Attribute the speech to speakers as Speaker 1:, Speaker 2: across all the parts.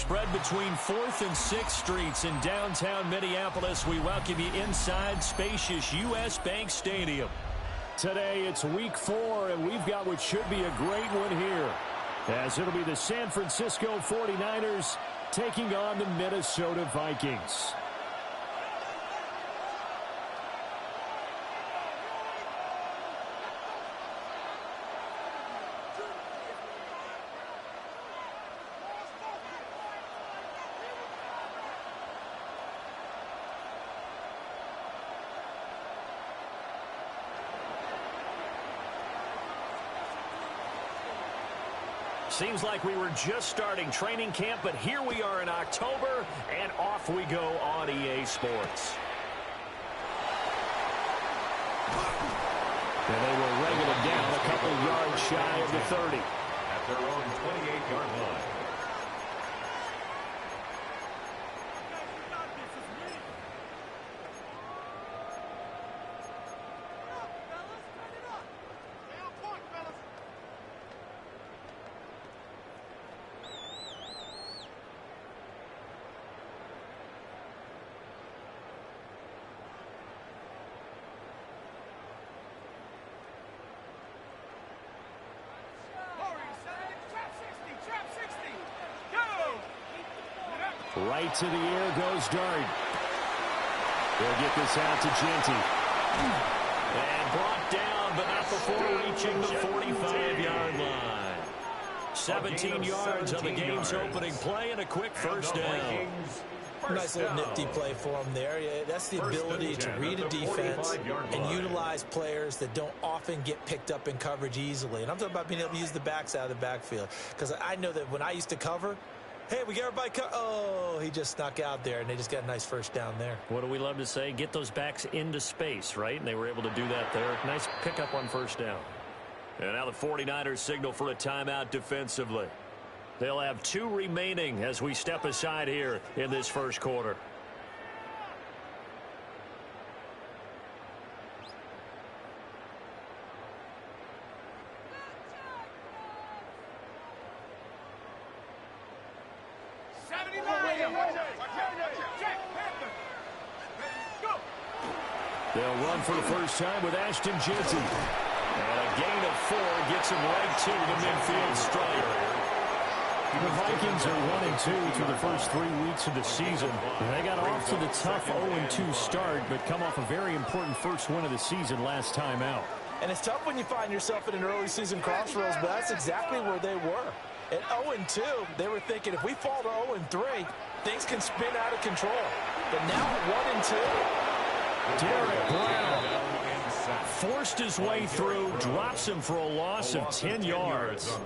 Speaker 1: spread between 4th and 6th Streets in downtown Minneapolis. We welcome you inside spacious U.S. Bank Stadium. Today it's week 4, and we've got what should be a great one here, as it'll be the San Francisco 49ers taking on the Minnesota Vikings. Seems like we were just starting training camp, but here we are in October, and off we go on EA Sports. And they will wrangle it down a couple yards shy of the 30.
Speaker 2: At their own 28-yard line.
Speaker 1: Right to the air goes Dart. They'll get this out to Genty. And brought down, but not before reaching the 45-yard line. 17 yards on the game's opening play and a quick first down.
Speaker 3: Nice little nifty play for him there. Yeah, that's the ability to read a defense and utilize players that don't often get picked up in coverage easily. And I'm talking about being able to use the backs out of the backfield. Because I know that when I used to cover, hey, we got everybody oh, he just snuck out there, and they just got a nice first down there.
Speaker 1: What do we love to say? Get those backs into space, right? And they were able to do that there. Nice pickup on first down. And now the 49ers signal for a timeout defensively. They'll have 2 remaining as we step aside here in this first quarter. They'll run for the first time with Ashton Genty. And a gain of 4 gets him right to the midfield stripe. The Vikings are 1-2 through the first 3 weeks of the season. They got off to the tough 0-2 start, but come off a very important first win of the season last time out.
Speaker 3: And it's tough when you find yourself at an early season crossroads, but that's exactly where they were. At 0-2, they were thinking if we fall to 0-3, things can spin out of control. But now at 1-2,
Speaker 1: Derek Brown forced his way through, drops him for a loss of 10 yards.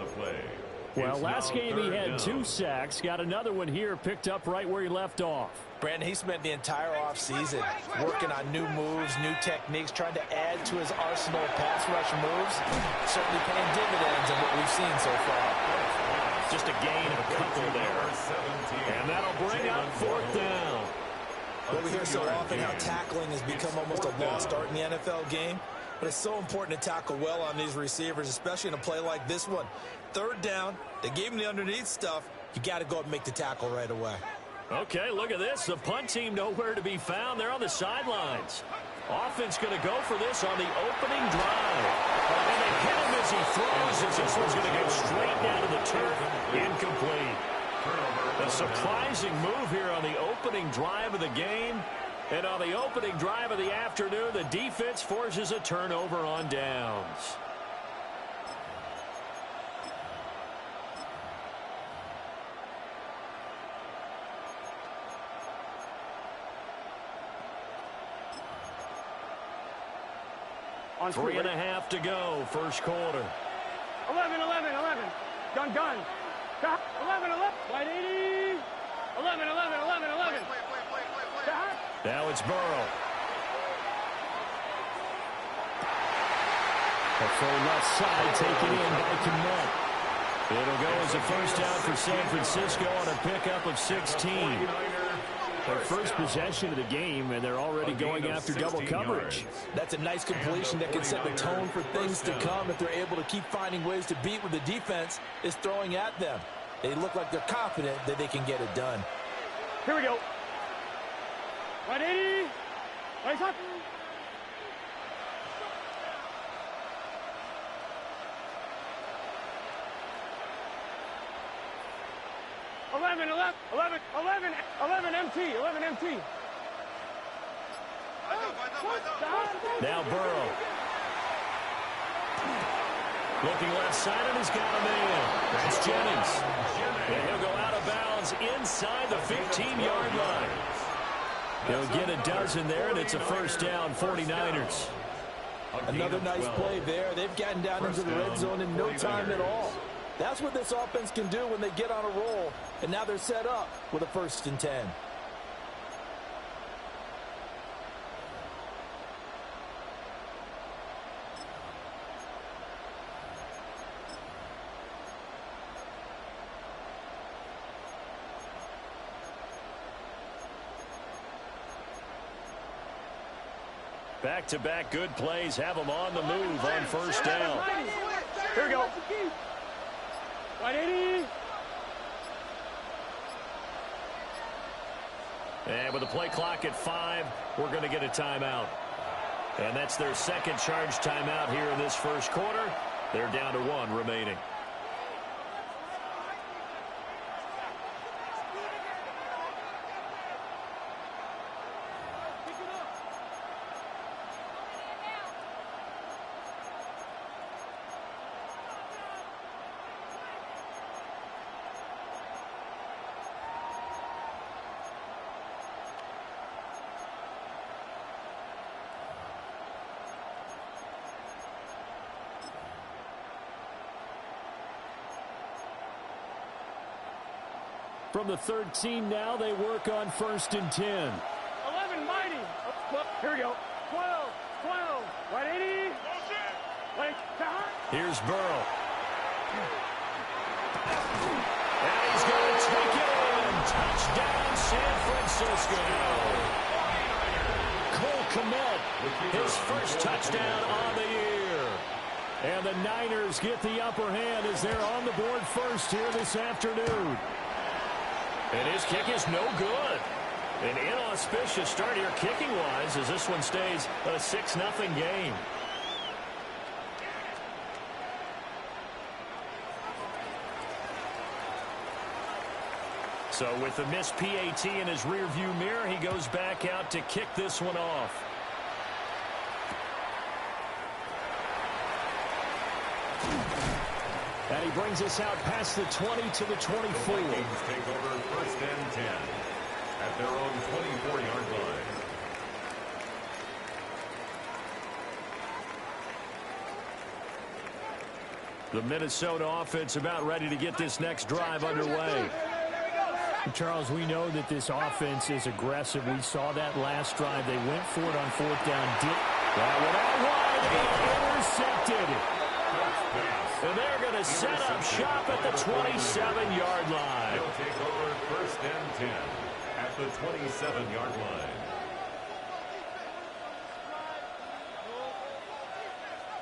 Speaker 1: Well, last game he had 2 sacks, got another one here, picked up right where he left off.
Speaker 3: Brandon, he spent the entire offseason working on new moves, new techniques, trying to add to his arsenal of pass rush moves. Certainly paying dividends in what we've seen so far.
Speaker 1: Just a gain of a couple there. And that'll bring up 4th down.
Speaker 3: What we hear so often, how tackling has become almost a lost art in the NFL game. But it's so important to tackle well on these receivers, especially in a play like this one. 3rd down, they gave him the underneath stuff. You got to go up and make the tackle right away.
Speaker 1: Okay, look at this. The punt team nowhere to be found. They're on the sidelines. Offense going to go for this on the opening drive. And they hit him as he throws, as this one's going to go straight down to the turf. Incomplete. A surprising move here on the opening drive of the game. And on the opening drive of the afternoon, the defense forces a turnover on downs. On 3.5 to go, first quarter.
Speaker 4: 11. Gun. 11. Wide 80. 11.
Speaker 1: Now it's Burrow. A full left side taken in by Kmet. It'll go as a first down for San Francisco on a pickup of 16. Their first possession of the game, and they're already going after double coverage.
Speaker 3: That's a nice completion that can set the tone for things to come if they're able to keep finding ways to beat what the defense is throwing at them. They look like they're confident that they can get it done.
Speaker 4: Here we go. 180. Nice up. 11 MT.
Speaker 1: Now Burrow. Looking left side, and he's got a man. That's Jennings. And he'll go out of bounds inside the 15-yard line. He'll get a dozen there, and it's a first down, 49ers.
Speaker 3: Another nice play there. They've gotten down into the red zone in no time at all. That's what this offense can do when they get on a roll. And now they're set up with a 1st and 10.
Speaker 1: Back-to-back good plays have them on the move on first down.
Speaker 4: Here we go. 180.
Speaker 1: And with the play clock at 5, we're going to get a timeout. And that's their second charge timeout here in this first quarter. They're down to 1 remaining. From the 13 now, they work on 1st and 10.
Speaker 4: 11 mighty. Here we go. 12. 180.
Speaker 1: Here's Burrow. And he's going to take it in. Touchdown, San Francisco. Cole Kmet, his first touchdown on the year. And the Niners get the upper hand as they're on the board first here this afternoon. And his kick is no good. An inauspicious start here kicking-wise as this one stays a 6-0 game. So with the missed PAT in his rearview mirror, he goes back out to kick this one off. And he brings us out past the 20 to the 24.
Speaker 2: The Vikings take over 1st and 10 at their own 24-yard line.
Speaker 1: The Minnesota offense about ready to get this next drive underway.
Speaker 5: Charles, we know that this offense is aggressive. We saw that last drive. They went for it on 4th down.
Speaker 1: That one out wide, intercepted. And they're going to set up shop at the 27-yard line.
Speaker 2: They'll take over 1st and 10 at the 27-yard line.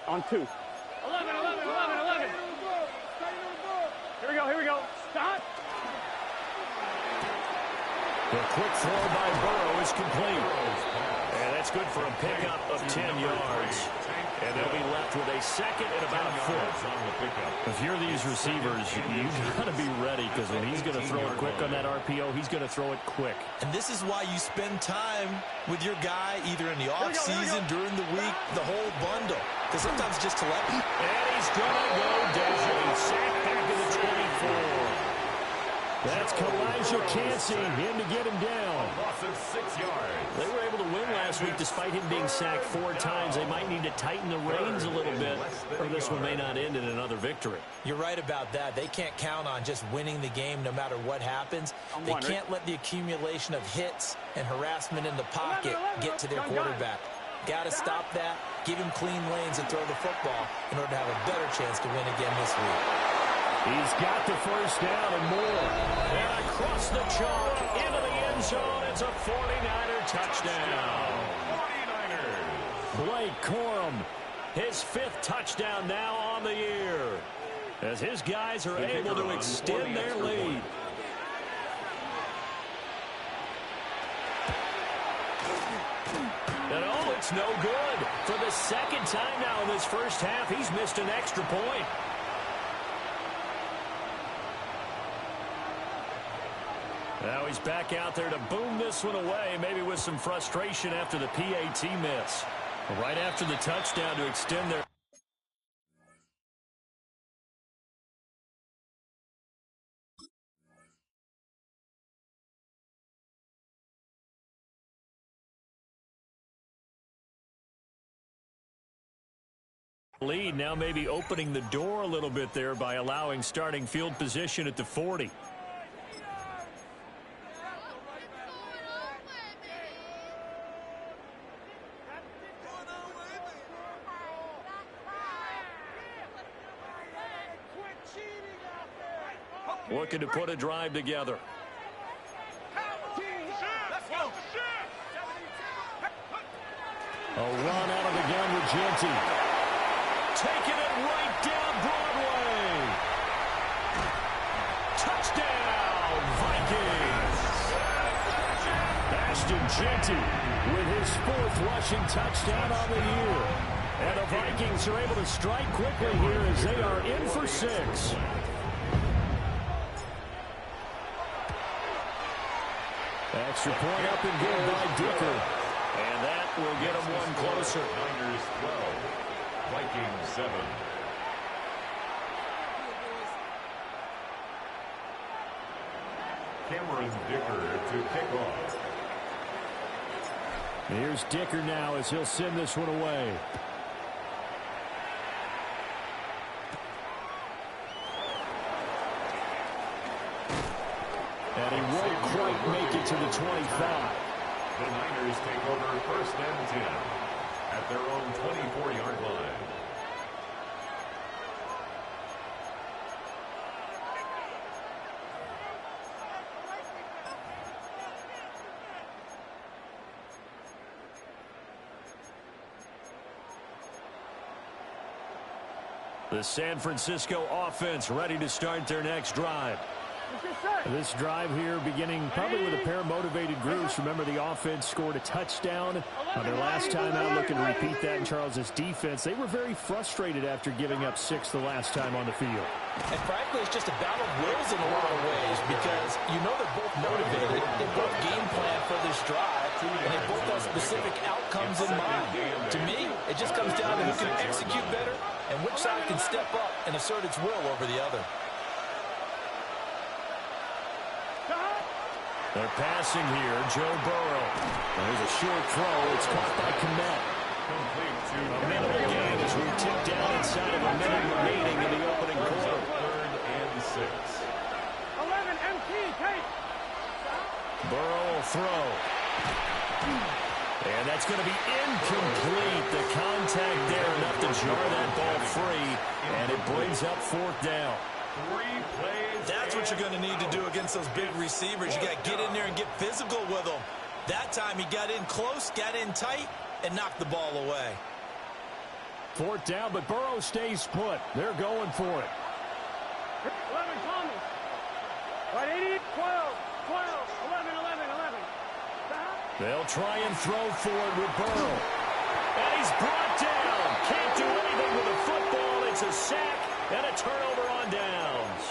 Speaker 4: On 2. 11. Here we go. Stop.
Speaker 1: The quick throw by Burrow is complete. And that's good for a pickup of 10 yards. And they'll be left with a second and about a foot. If you're these receivers, you've got to be ready because when he's going to throw it quick on that RPO, he's going to throw it quick.
Speaker 3: And this is why you spend time with your guy either in the offseason, during the week, the whole bundle. Because sometimes just to let him.
Speaker 1: And he's going to go down. He's sacked back to the 24. That's Kalijah Cansey in to get him down.
Speaker 2: A loss of 6 yards.
Speaker 1: They were able to win last week despite him being sacked 4 times. They might need to tighten the reins a little bit, or this one may not end in another victory.
Speaker 3: You're right about that. They can't count on just winning the game no matter what happens. They can't let the accumulation of hits and harassment in the pocket get to their quarterback. Got to stop that, give him clean lanes and throw the football in order to have a better chance to win again this week.
Speaker 1: He's got the first down and more. And across the chalk, into the end zone, it's a 49er touchdown.
Speaker 2: 49ers.
Speaker 1: Blake Corum, his 5th touchdown now on the year. as his guys are able to extend their lead. And oh, it's no good. For the second time now in this first half, he's missed an extra point. Now he's back out there to boom this one away, maybe with some frustration after the PAT miss. Right after the touchdown to extend their lead, now maybe opening the door a little bit there by allowing starting field position at the 40. Looking to put a drive together. A run out of the gun with Genty. Taking it right down Broadway. Touchdown, Vikings. Ashton Genty with his 4th rushing touchdown on the year. And the Vikings are able to strike quickly here as they are in for 6. Extra point up and good by Dicker. And that will get him one closer.
Speaker 2: Niners 12, Vikings 7. Cameron Dicker to kick off.
Speaker 5: Here's Dicker now as he'll send this one away. And he won't quite make it to the 25.
Speaker 2: The Niners take over 1st and 10 at their own 24-yard line.
Speaker 1: The San Francisco offense ready to start their next drive.
Speaker 5: This drive here beginning probably with a pair of motivated groups. Remember, the offense scored a touchdown on their last time out, looking to repeat that in Charles's defense. They were very frustrated after giving up 6 the last time on the field.
Speaker 3: And frankly, it's just a battle of wills in a lot of ways because you know they're both motivated. They both game plan for this drive, and they both have specific outcomes in mind. To me, it just comes down to who can execute better and which side can step up and assert its will over the other.
Speaker 1: They're passing here, Joe Burrow. There's a short throw. It's caught by Kmet. A minute of game as we tick down inside of a minute remaining in the opening quarter.
Speaker 2: 3rd and 6.
Speaker 4: 11, MT, take.
Speaker 1: Burrow will throw. And that's going to be incomplete. The contact there enough to jar that ball free. And it brings up 4th down.
Speaker 2: 3 plays.
Speaker 3: That's what you're going to need to do against those big receivers. You got to get in there and get physical with them. That time he got in close, got in tight, and knocked the ball away.
Speaker 5: 4th down, but Burrow stays put. They're going for it.
Speaker 4: 11, Thomas. Right, 80, 12, 12, 11, 11, 11. Stop.
Speaker 1: They'll try and throw forward with Burrow. And he's brought down. Can't do anything with the football. It's a sack and a turnover on downs.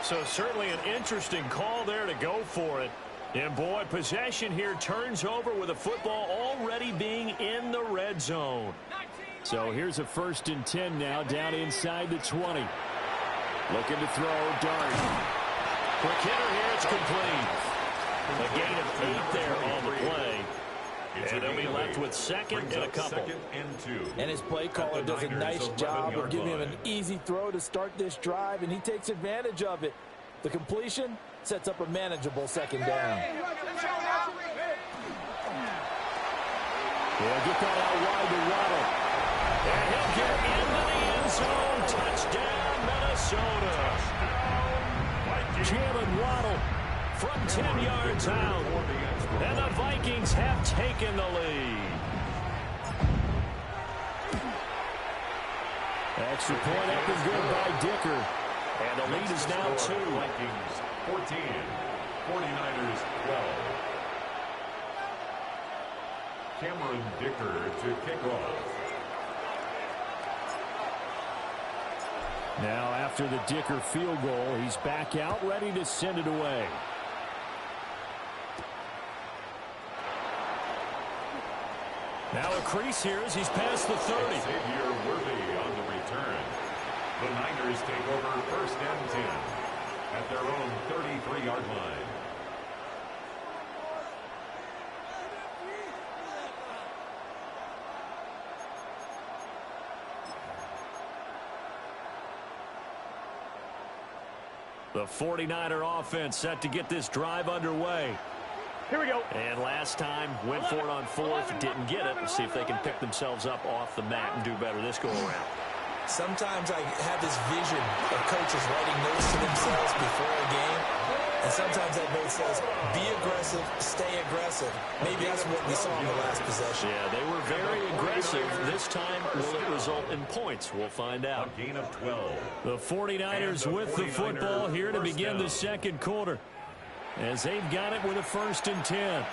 Speaker 1: So certainly an interesting call there to go for it. And boy, possession here turns over with the football already being in the red zone.
Speaker 5: So here's a 1st and 10 now down inside the 20. Looking to throw, Dart.
Speaker 1: Quick hitter here, it's complete. A gain of 8 there on the play. And they'll be left with 2nd and a couple.
Speaker 2: 2nd and 2.
Speaker 3: And his play caller does a nice job of giving him an easy throw to start this drive, and he takes advantage of it. The completion sets up a manageable 2nd down.
Speaker 5: They'll get that out wide to Waddle.
Speaker 1: And he'll get into the end zone. Touchdown, Minnesota. Jalen Waddle from 10 yards out. And the Vikings have taken the lead.
Speaker 5: Extra point up and good by Dicker.
Speaker 1: And the lead is now 2.
Speaker 2: Vikings 14, 49ers 12. Cameron Dicker to kick off.
Speaker 5: Now after the Dicker field goal, he's back out ready to send it away.
Speaker 1: Now a crease here as he's past the 30.
Speaker 2: Xavier Worthy on the return. The Niners take over 1st and 10 at their own 33-yard line.
Speaker 1: The 49er offense set to get this drive underway.
Speaker 4: Here we go.
Speaker 1: And last time, went for it on 4th, didn't get it. Let's see if they can pick themselves up off the mat and do better this go-around.
Speaker 3: Sometimes I have this vision of coaches writing notes to themselves before a game. And sometimes that note says, be aggressive, stay aggressive. Maybe that's what we saw in the last possession.
Speaker 1: Yeah, they were very aggressive. This time, will it result in points? We'll find out.
Speaker 2: A gain of 12.
Speaker 1: The 49ers with the football here to begin the second quarter, as they've got it with a 1st and 10.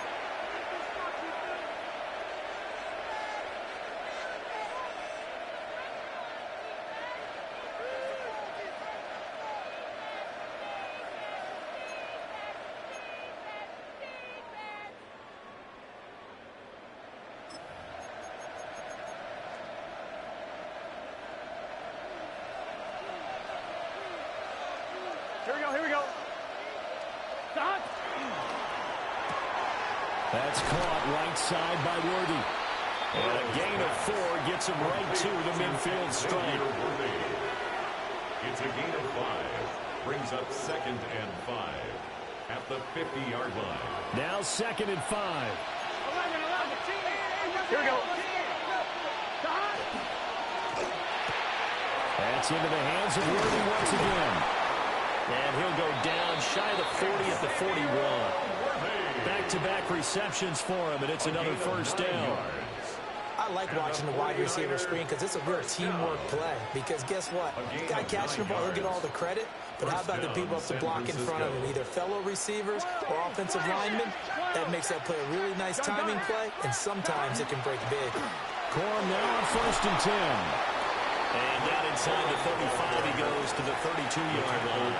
Speaker 4: Here we go. Stop.
Speaker 1: That's caught right side by Worthy. And a gain of 4 gets him right to the midfield stripe.
Speaker 2: It's a gain of 5. Brings up 2nd and 5 at the 50-yard line.
Speaker 1: Now 2nd and 5.
Speaker 4: 11. Here we go. Stop.
Speaker 1: That's into the hands of Worthy once again. And he'll go down shy of the 40 at the 41. Back-to-back receptions for him, and it's another 1st down.
Speaker 3: I like watching the wide receiver screen because it's a real teamwork play. Because guess what? The guy catching the ball, he'll get all the credit. But how about the people up the block in front of him? Either fellow receivers or offensive linemen. That makes that play a really nice timing play, and sometimes it can break big.
Speaker 5: Corum now on 1st and 10.
Speaker 1: And down inside the 35, he goes to the 32-yard line.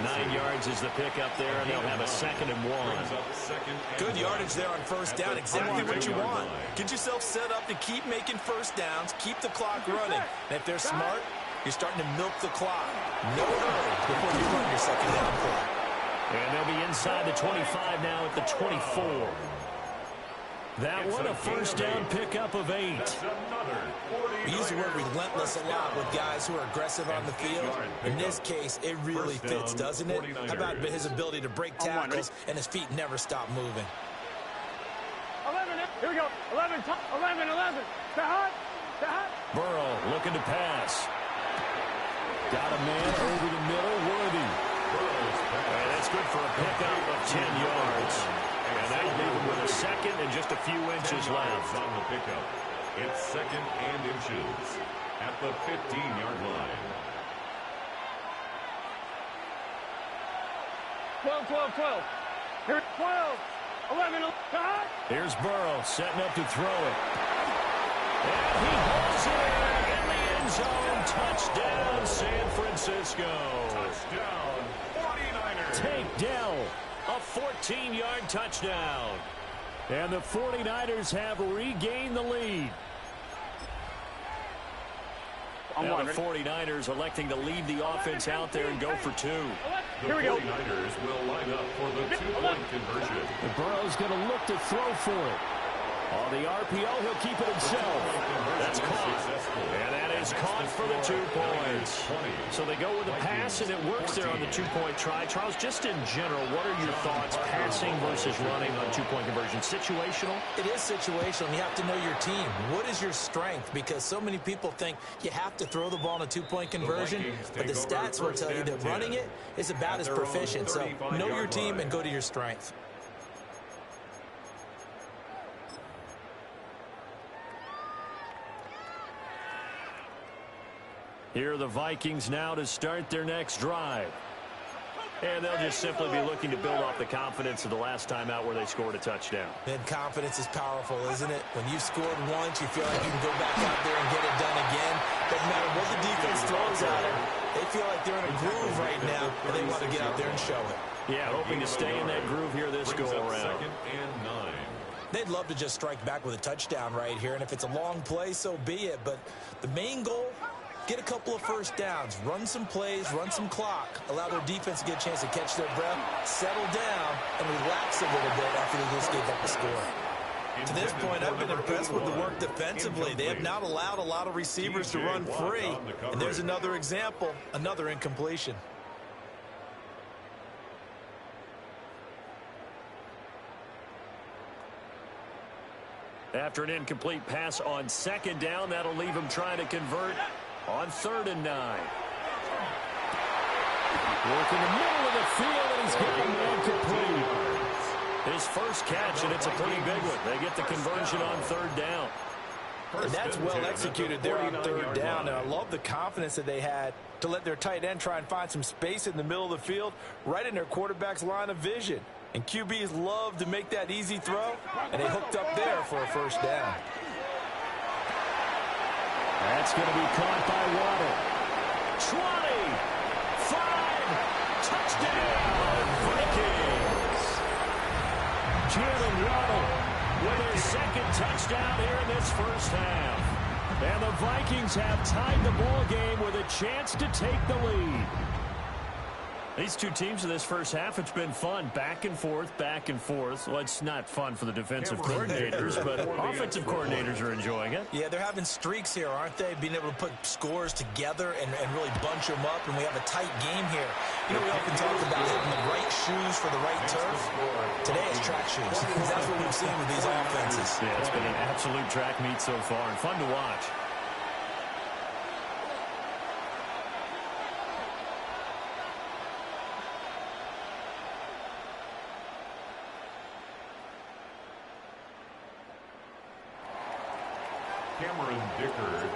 Speaker 1: 9 yards is the pickup there, and they'll have a 2nd and 1.
Speaker 3: Good yardage there on 1st down. Exactly what you want. Get yourself set up to keep making 1st downs, keep the clock running. And if they're smart, you're starting to milk the clock. No hurry before you run your 2nd down play.
Speaker 1: And they'll be inside the 25 now at the 24. That one a 1st down pickup of 8.
Speaker 3: We use the word relentless a lot with guys who are aggressive on the field. In this case, it really fits, doesn't it? How about his ability to break tackles and his feet never stop moving?
Speaker 4: 11. Here we go. 11. Stay hot.
Speaker 1: Burrow looking to pass. Got a man over the middle, Worthy. And that's good for a pickup of 10 yards. And that'll leave him with a 2nd and just a few inches left.
Speaker 2: On the pickup. It's 2nd and inches at the 15-yard line.
Speaker 4: 12. Here, 12. 11.
Speaker 1: Here's Burrow setting up to throw it. And he hauls it in the end zone. Touchdown, San Francisco.
Speaker 2: Touchdown, 49ers.
Speaker 1: Tank Dell, a 14-yard touchdown. And the 49ers have regained the lead. Now the 49ers electing to leave the offense out there and go for 2.
Speaker 2: Here we go. The 49ers will line up for the 2-point conversion.
Speaker 5: The Burrow's going to look to throw for it.
Speaker 1: On the RPO, he'll keep it himself. That's caught. And that is caught for the 2 points. So they go with the pass, and it works there on the 2-point try. Charles, just in general, what are your thoughts passing versus running on 2-point conversion? Situational?
Speaker 3: It is situational, and you have to know your team. What is your strength? Because so many people think you have to throw the ball in a 2-point conversion, but the stats will tell you that running it is about as proficient. So know your team and go to your strength.
Speaker 1: Here are the Vikings now to start their next drive. And they'll just simply be looking to build off the confidence of the last time out where they scored a touchdown.
Speaker 3: And confidence is powerful, isn't it? When you've scored once, you feel like you can go back out there and get it done again. Doesn't matter what the defense throws at them. They feel like they're in a groove right now, and they want to get out there and show it.
Speaker 1: Yeah, hoping to stay in that groove here this go-around.
Speaker 2: 2nd and 9.
Speaker 3: They'd love to just strike back with a touchdown right here, and if it's a long play, so be it. But the main goal, get a couple of first downs, run some plays, run some clock, allow their defense to get a chance to catch their breath, settle down, and relax a little bit after they just gave up a score. To this point, I've been impressed with the work defensively. They have not allowed a lot of receivers to run free, and there's another example, another incompletion.
Speaker 1: After an incomplete pass on 2nd down, that'll leave him trying to convert on 3rd and 9.
Speaker 5: Work in the middle of the field, and he's getting incomplete.
Speaker 1: His first catch, and it's a pretty big one. They get the conversion on 3rd down.
Speaker 3: And that's well executed there on 3rd down, and I love the confidence that they had to let their tight end try and find some space in the middle of the field, right in their quarterback's line of vision. And QBs love to make that easy throw, and they hooked up there for a 1st down.
Speaker 5: That's going to be caught by Waddle.
Speaker 1: 25, touchdown, Vikings.
Speaker 5: Jalen Waddle
Speaker 1: With his 2nd touchdown here in this first half.
Speaker 5: And the Vikings have tied the ball game with a chance to take the lead.
Speaker 1: These two teams in this first half, it's been fun. Back and forth, back and forth. Well, it's not fun for the defensive coordinators, but offensive coordinators are enjoying it.
Speaker 3: Yeah, they're having streaks here, aren't they? Being able to put scores together and really bunch them up, and we have a tight game here. You know, we often talk about hitting the right shoes for the right turf. Today it's track shoes. That's what we've seen with these offenses.
Speaker 1: Yeah, it's been an absolute track meet so far, and fun to watch.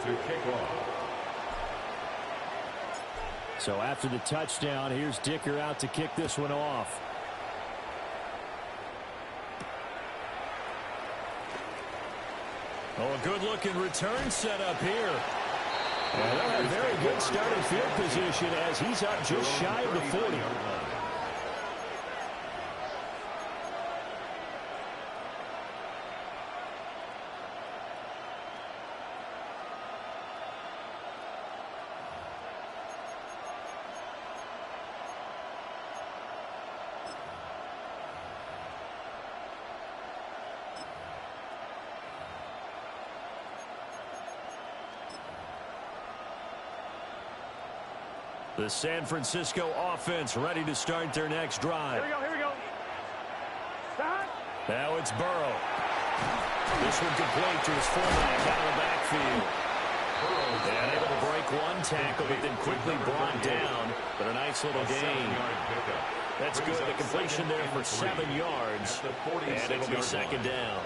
Speaker 2: To kick off.
Speaker 5: So after the touchdown, here's Dicker out to kick this one off.
Speaker 1: Oh, a good-looking return set up here.
Speaker 5: And they'll have very good starting field position as he's up just shy of the 40.
Speaker 1: The San Francisco offense ready to start their next drive.
Speaker 4: Here we go. Start.
Speaker 1: Now it's Burrow. This one complete to his fullback out of the backfield. And able to break one tackle, but then quickly brought down. But a nice little gain. That's good. The completion there for 7 yards. And it'll be 2nd down.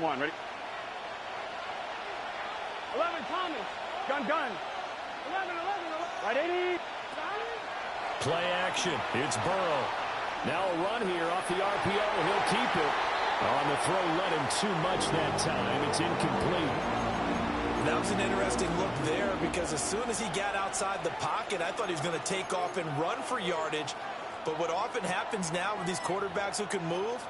Speaker 4: One, ready? 11, Thomas. Gun. 11. Right, 80.
Speaker 1: Play action. It's Burrow. Now a run here off the RPO. He'll keep it. On the throw, led him too much that time. It's incomplete.
Speaker 3: That was an interesting look there because as soon as he got outside the pocket, I thought he was going to take off and run for yardage. But what often happens now with these quarterbacks who can move,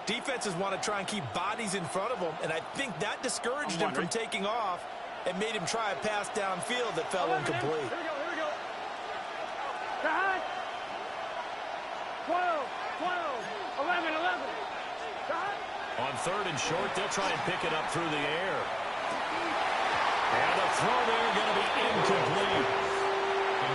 Speaker 3: defenses want to try and keep bodies in front of them, and I think that discouraged him from taking off and made him try a pass downfield that fell incomplete.
Speaker 4: Here we go. Cut. 12, 11. Cut.
Speaker 1: On 3rd and short, they'll try and pick it up through the air. And the throw there going to be incomplete.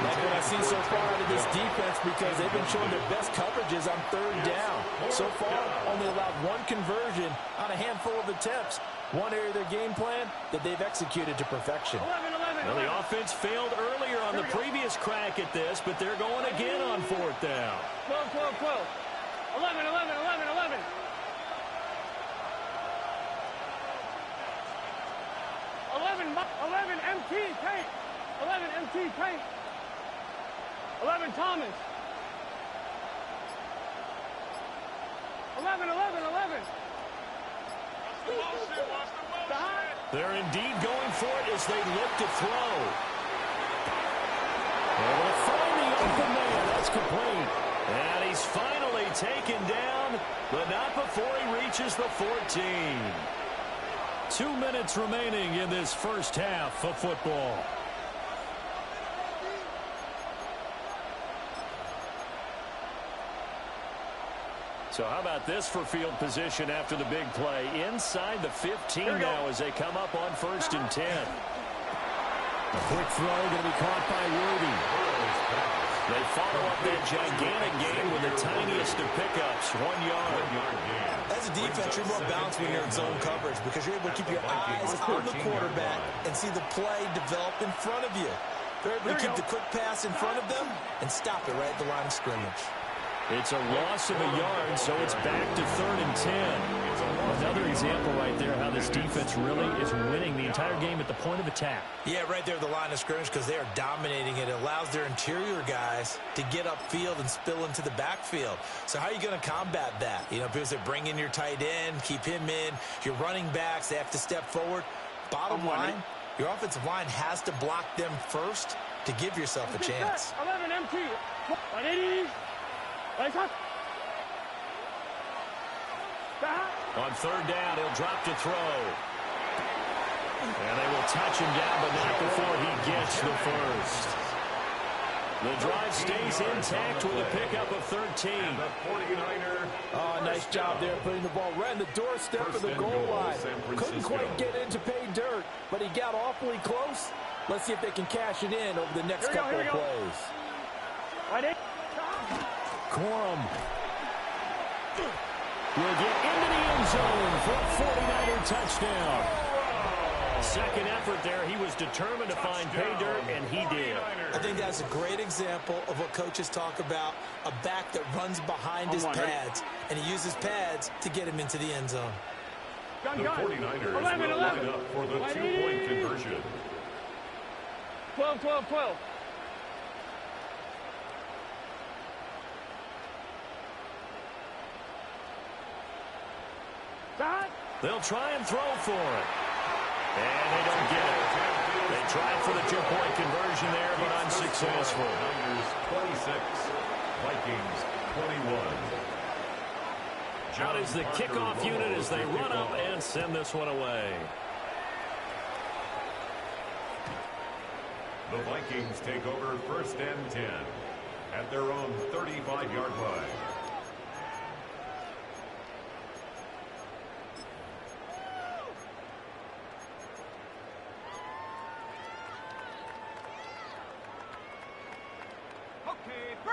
Speaker 3: Like what I've seen so far out of this defense because they've been showing their best coverages on 3rd down. So far, only allowed one conversion on a handful of attempts. One area of their game plan that they've executed to perfection.
Speaker 4: 11.
Speaker 1: Well, the offense failed earlier on the previous crack at this, but they're going again on 4th down.
Speaker 4: 12. 11. 11 MT paint. 11 MT paint. 11 Thomas. 11.
Speaker 1: They're indeed going for it as they look to throw. Able to find the open man. That's complete. And he's finally taken down, but not before he reaches the 14. 2 minutes remaining in this first half of football. So how about this for field position after the big play? Inside the 15 now as they come up on 1st and 10. A quick throw going to be caught by Worthy. They follow up that gigantic gain with the tiniest of pickups, 1 yard.
Speaker 3: As a defense, you're more balanced when you're in zone coverage because you're able to keep your eyes on the quarterback and see the play develop in front of you. They're able to keep the quick pass in front of them and stop it right at the line of scrimmage.
Speaker 1: It's a loss of a yard, so it's back to 3rd and 10. Another example right there how this defense really is winning the entire game at the point of attack.
Speaker 3: Yeah, right there at the line of scrimmage because they are dominating it. It allows their interior guys to get upfield and spill into the backfield. So how are you going to combat that? You know, because they bring in your tight end, keep him in. Your running backs, they have to step forward. Bottom line, your offensive line has to block them first to give yourself a chance.
Speaker 4: 11 MT. 180.
Speaker 1: On 3rd down, he'll drop to throw. And they will touch him down, but not before he gets the first. The drive stays intact with a pickup of 13.
Speaker 6: Oh, nice job there putting the ball right in the doorstep of the goal line. Couldn't quite get in to pay dirt, but he got awfully close. Let's see if they can cash it in over the next couple of plays.
Speaker 1: Corum will get into the end zone for a 49er touchdown. Second effort there. He was determined to find pay dirt, and he did.
Speaker 3: I think that's a great example of what coaches talk about, a back that runs behind his pads, and he uses pads to get him into the end zone.
Speaker 2: The 49ers will line up for the 2-point conversion.
Speaker 4: 12.
Speaker 1: They'll try and throw for it. And they don't get it. They tried for the 2-point conversion there, but unsuccessful.
Speaker 2: Niners 26, Vikings 21.
Speaker 1: Out is the kickoff unit as they run up and send this one away.
Speaker 2: The Vikings take over 1st and 10 at their own 35-yard line.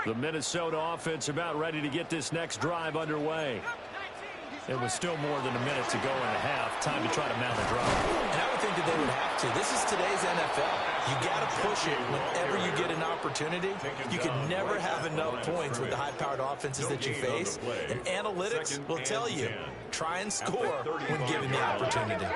Speaker 1: The Minnesota offense about ready to get this next drive underway. It was still more than a minute to go in the half. Time to try to mount a drive.
Speaker 3: And I would think that they would have to. This is today's NFL. You got to push it whenever you get an opportunity. You can never have enough points with the high-powered offenses that you face. And analytics will tell you, try and score when given the opportunity.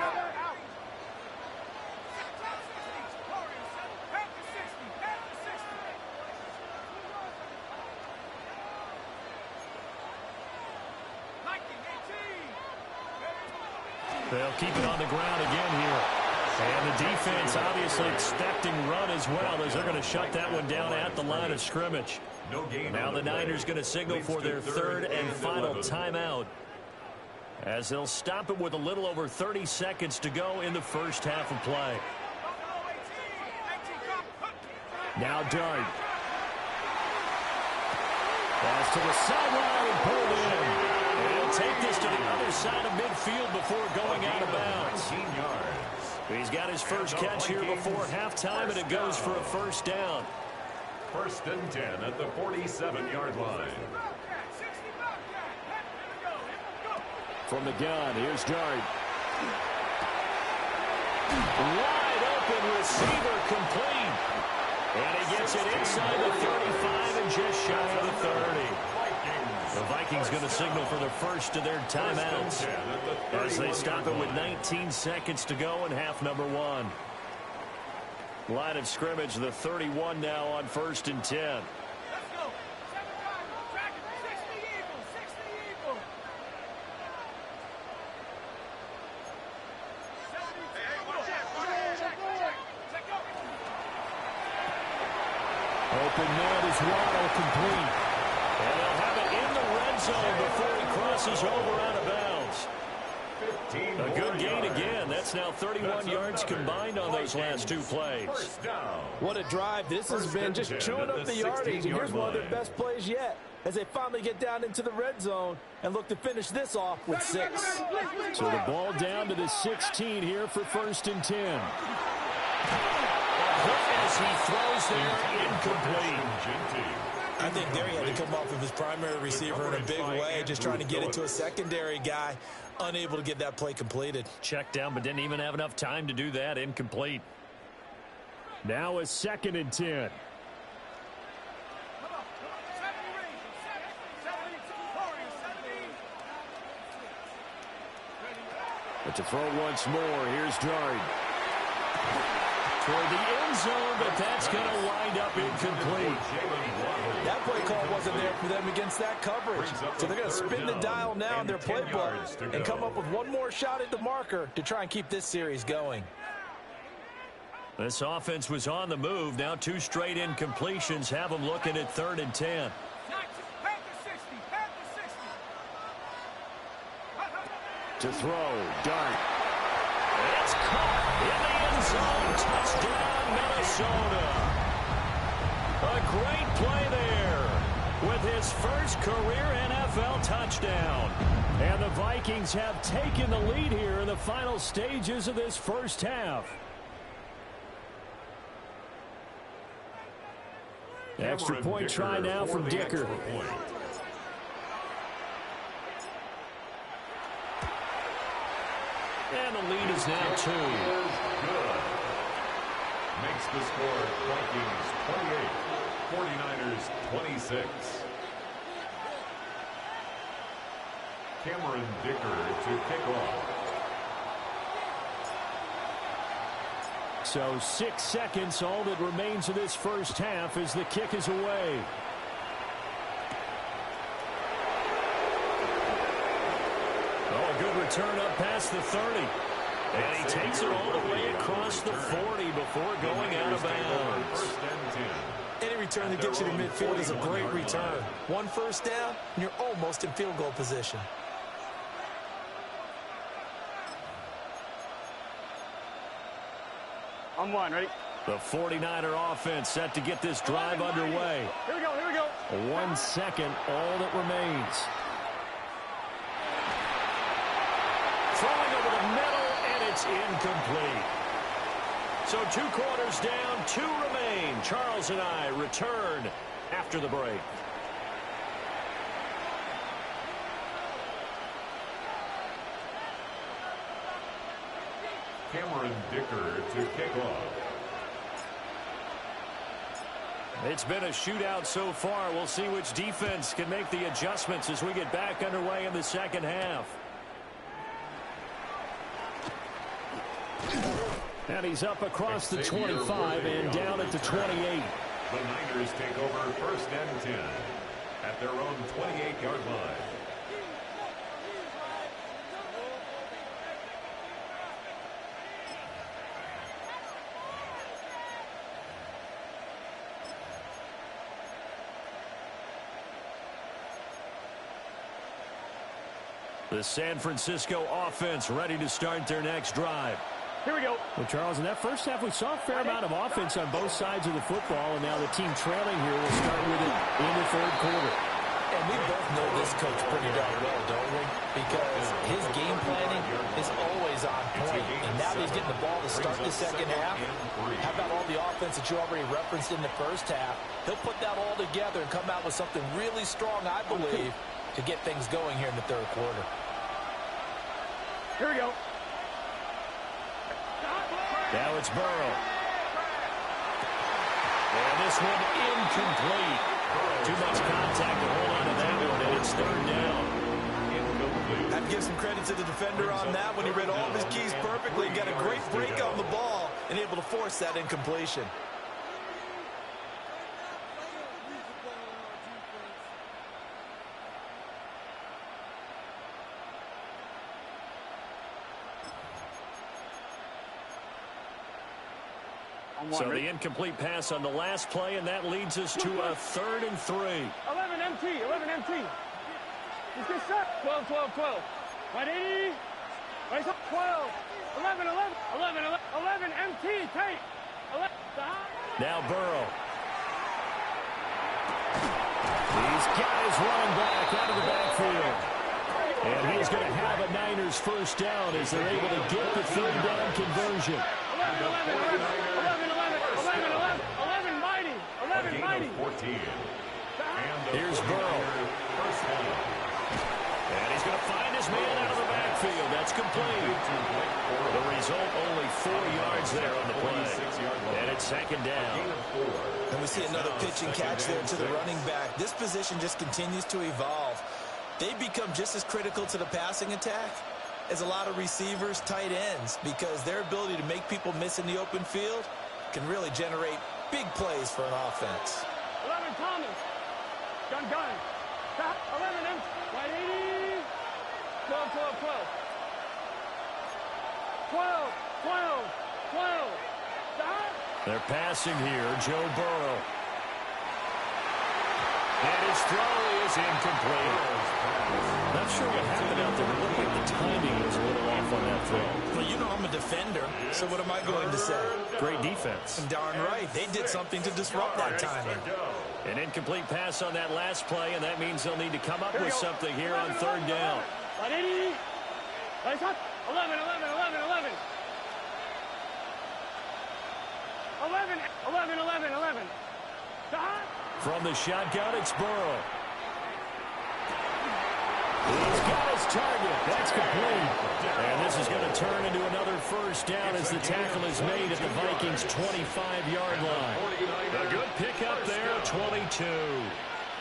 Speaker 1: They'll keep it on the ground again here. And the defense obviously expecting run as well as they're going to shut that one down at the line of scrimmage. Now the Niners going to signal for their 3rd and final timeout as they'll stop it with a little over 30 seconds to go in the first half of play. Now Dart. Pass to the sideline and pulled in. And he'll take this to the other side of midfield before going out of bounds. He's got his first catch here before halftime, and it goes for a 1st down.
Speaker 2: 1st and 10 at the 47-yard line.
Speaker 1: From the gun, here's Dart. Wide open receiver complete. And he gets it inside the 35 and just shy of the 30. The Vikings going to signal for the first of their timeouts as they stop it with 19 seconds to go in half number 1.
Speaker 5: Line of scrimmage, the 31 now on 1st and 10.
Speaker 4: Let's go. 7-5. Track it. 60 Eagles. 60 Eagles. 70. Check go.
Speaker 5: Open man is Waddle, complete.
Speaker 1: And they'll have it in the red zone before he crosses over out of bounds. A good gain again. That's now 31 yards combined on those last two plays.
Speaker 6: What a drive this has been, just chewing up the yardage. And here's one of their best plays yet as they finally get down into the red zone and look to finish this off with 6.
Speaker 5: So the ball down to the 16 here for 1st and 10.
Speaker 1: As he throws there, incomplete.
Speaker 3: I think there he had to come off of his primary receiver in a big way, just trying to get it to a secondary guy, unable to get that play completed.
Speaker 1: Checked down, but didn't even have enough time to do that. Incomplete.
Speaker 5: Now a 2nd and 10. But to throw once more, here's Dart.
Speaker 1: Toward the end zone, but that's going to wind up incomplete.
Speaker 6: That play call wasn't there for them against that coverage. So they're going to spin the dial now in their playbook and come up with one more shot at the marker to try and keep this series going.
Speaker 1: This offense was on the move. Now 2 straight incompletions have them looking at 3rd and 10.
Speaker 5: To throw, Dart.
Speaker 1: It's caught in the end zone. Touchdown, Minnesota. A great play there with his first career NFL touchdown.
Speaker 5: And the Vikings have taken the lead here in the final stages of this first half. Extra point try now from Dicker.
Speaker 1: And the lead is now 2.
Speaker 2: Good. Makes the score Vikings 28, 49ers 26. Cameron Dicker to kick off.
Speaker 5: So 6 seconds, all that remains of this first half as the kick is away.
Speaker 1: Oh, a good return up past the 30. And he takes it all the way across the 40 before going out of bounds.
Speaker 3: Any return that gets you to midfield is a great return. 1 first down, and you're almost in field goal position.
Speaker 4: On 1, ready?
Speaker 1: The 49er offense set to get this drive underway.
Speaker 4: Here we go, here we go.
Speaker 5: 1 second, all that remains.
Speaker 1: Throwing over the middle, and it's incomplete. So 2 quarters down, 2 remain. Charles and I return after the break.
Speaker 2: Cameron Dicker to kick off.
Speaker 1: It's been a shootout so far. We'll see which defense can make the adjustments as we get back underway in the second half.
Speaker 5: And he's up across the 25 and down at the 28.
Speaker 2: The Niners take over 1st and 10 at their own 28-yard line.
Speaker 1: The San Francisco offense ready to start their next drive.
Speaker 4: Here we go.
Speaker 5: Well, Charles, in that first half, we saw a fair amount of offense on both sides of the football, and now the team trailing here will start with it in the 3rd quarter.
Speaker 3: And we both know this coach pretty darn well, don't we? Because his game planning is always on point. And now that he's getting the ball to start the second half, how about all the offense that you already referenced in the first half? He'll put that all together and come out with something really strong, I believe, to get things going here in the 3rd quarter.
Speaker 4: Here we go.
Speaker 1: Now it's Burrow. And this one incomplete. Too much contact to hold on to that one, and it's 3rd down.
Speaker 3: I have to give some credit to the defender on that when he read all of his keys perfectly and got a great break on the ball and able to force that incompletion.
Speaker 1: So the incomplete pass on the last play, and that leads us to a 3rd and 3.
Speaker 4: 11 MT, 11 MT. Let's get set. 12, 12, 12. Right 80. Right 12. 11, 11, 11, 11 MT. Take. 11.
Speaker 1: Now Burrow. These guys running back out of the backfield. And he's going to have a Niners first down as they're able to get the 3rd down conversion.
Speaker 4: 11, 11, 11, 11, 11, 11, 11, mighty. 11, mighty.
Speaker 2: 14.
Speaker 1: Here's Burrow. And he's going to find his man out of the backfield. That's complete. The result, only 4 yards there on the play. And it's 2nd down.
Speaker 3: And we see another pitch and catch there to the running back. This position just continues to evolve. They become just as critical to the passing attack as a lot of receivers, tight ends, because their ability to make people miss in the open field can really generate big plays for an offense.
Speaker 4: 11 Thomas. Gun. 11 M. Right 80. 12, 12, 12. 12, 12, 12.
Speaker 1: They're passing here. Joe Burrow. And his throw is incomplete. Not sure what happened out there. It looked like the timing was a little off on that throw.
Speaker 3: Well, you know I'm a defender, so what am I going to say?
Speaker 5: Great defense.
Speaker 3: Darn right. They did something to disrupt that timing.
Speaker 1: An incomplete pass on that last play, and that means they'll need to come up with something here on 3rd down.
Speaker 4: 11, 11, 11, 11. 11, 11, 11, 11.
Speaker 1: From the shotgun, it's Burrow. He's got his target. That's complete. And this is going to turn into another first down as the tackle is made at the Vikings' 25-yard line. A good pickup there, 22.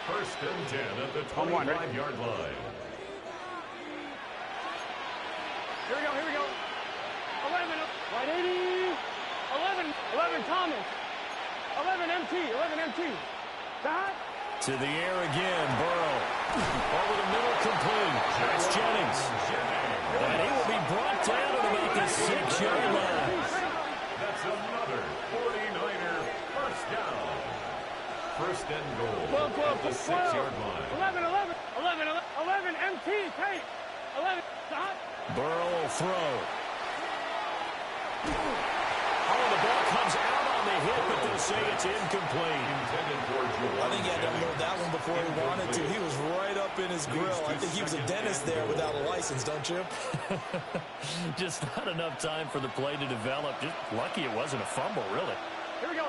Speaker 2: 1st and 10 at the 25-yard line.
Speaker 4: Here we go. 11, right 80. 11 Thomas. 11 MT, 11 MT.
Speaker 1: To the air again, Burrow. Over the middle, complete. That's Jennings. And he will be brought down at about the 6-yard line.
Speaker 2: That's another 49er first down. 1st and goal
Speaker 4: 12, 12,
Speaker 2: at the 6-yard line. 11 MT,
Speaker 4: take. 11,
Speaker 1: Burrow will throw. Oh, the ball comes out on the hit, but they'll say it's incomplete.
Speaker 3: I think he had to unload that one before he wanted to. He was right up in his grill. I think he was a dentist there without a license, don't you?
Speaker 1: Just not enough time for the play to develop. Just lucky it wasn't a fumble, really.
Speaker 4: Here we go.